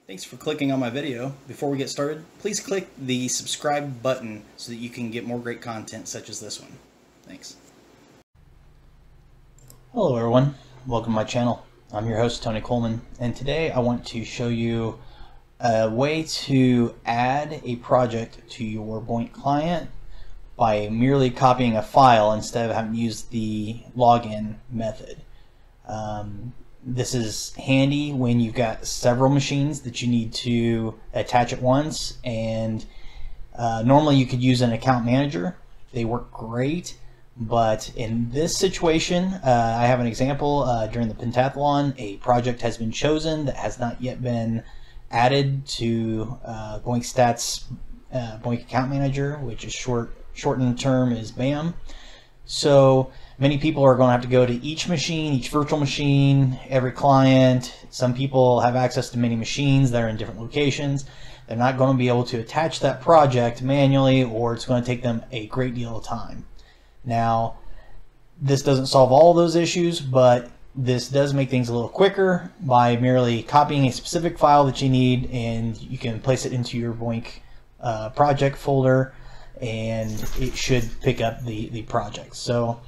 Thanks for clicking on my video. Before we get started, please click the subscribe button so that you can get more great content such as this one. Thanks. Hello everyone, welcome to my channel. I'm your host Tony Coleman, and today I want to show you a way to add a project to your BOINC client by merely copying a file instead of having to use the login method. This is handy when you've got several machines that you need to attach at once, and normally you could use an account manager. They work great, but in this situation, I have an example. During the pentathlon, a project has been chosen that has not yet been added to BOINC Stats BOINC account manager, which is shortened term is BAM. So many people are going to have to go to each machine, each virtual machine, every client. Some people have access to many machines that are in different locations. They're not going to be able to attach that project manually, or it's going to take them a great deal of time. Now, this doesn't solve all those issues, but this does make things a little quicker by merely copying a specific file that you need, and you can place it into your BOINC project folder, and it should pick up the project. So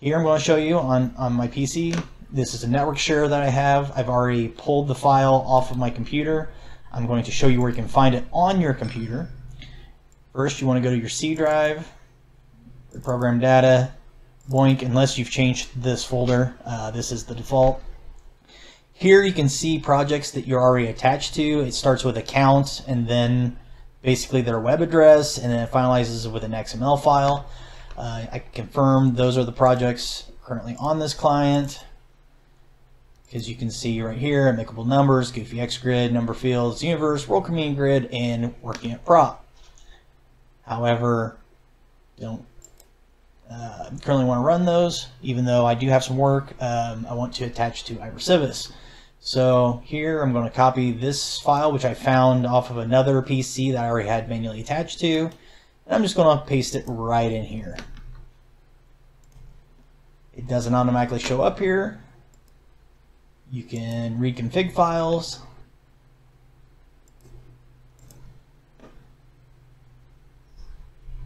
here I'm going to show you on my PC. This is a network share that I have. I've already pulled the file off of my computer. I'm going to show you where you can find it on your computer. First, you want to go to your C drive, the program data, BOINC, unless you've changed this folder. This is the default. Here you can see projects that you're already attached to. It starts with account and then basically their web address, and then it finalizes with an XML file. I can confirm those are the projects currently on this client, because you can see right here, amicable numbers, Goofy X Grid, number fields, universe, world community grid, and working at prop. However, don't currently want to run those, even though I do have some work I want to attach to iBrCivus. So here I'm going to copy this file, which I found off of another PC that I already had manually attached to, and I'm just going to paste it right in here. It doesn't automatically show up here. You can reconfig files.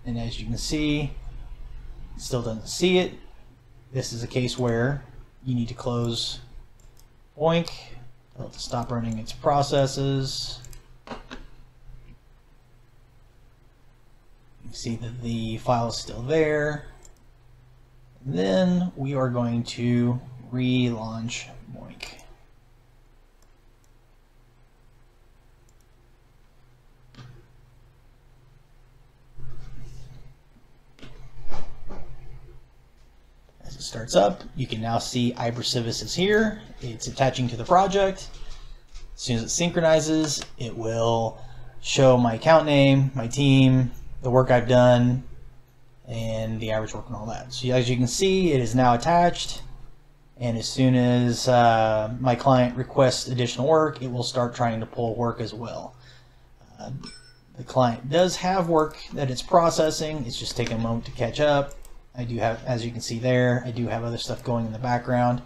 And as you can see, it still doesn't see it. This is a case where you need to close BOINC, tell it to stop running its processes. You can see that the file is still there. And then we are going to relaunch BOINC. As it starts up, you can now see iBrCivus is here. It's attaching to the project. As soon as it synchronizes, it will show my account name, my team, the work I've done, and the average work and all that. So as you can see, it is now attached, and as soon as my client requests additional work, it will start trying to pull work as well. The client does have work that it's processing. It's just taking a moment to catch up. I do have, as you can see there, I do have other stuff going in the background,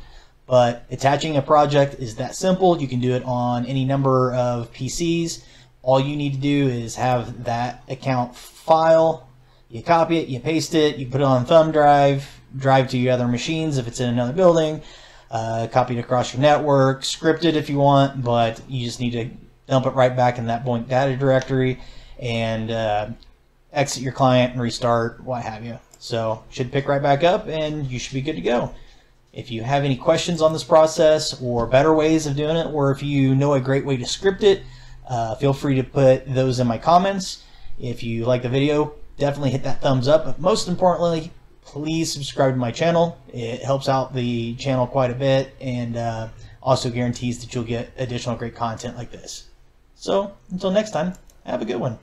but attaching a project is that simple. You can do it on any number of PCs. All you need to do is have that account file. You copy it, you paste it, you put it on thumb drive to your other machines if it's in another building, copy it across your network, script it if you want, but you just need to dump it right back in that BOINC data directory and exit your client and restart, what have you. So it should pick right back up and you should be good to go. If you have any questions on this process or better ways of doing it, or if you know a great way to script it, feel free to put those in my comments. If you like the video, definitely hit that thumbs up, but most importantly, please subscribe to my channel. It helps out the channel quite a bit, and also guarantees that you'll get additional great content like this. So until next time, have a good one.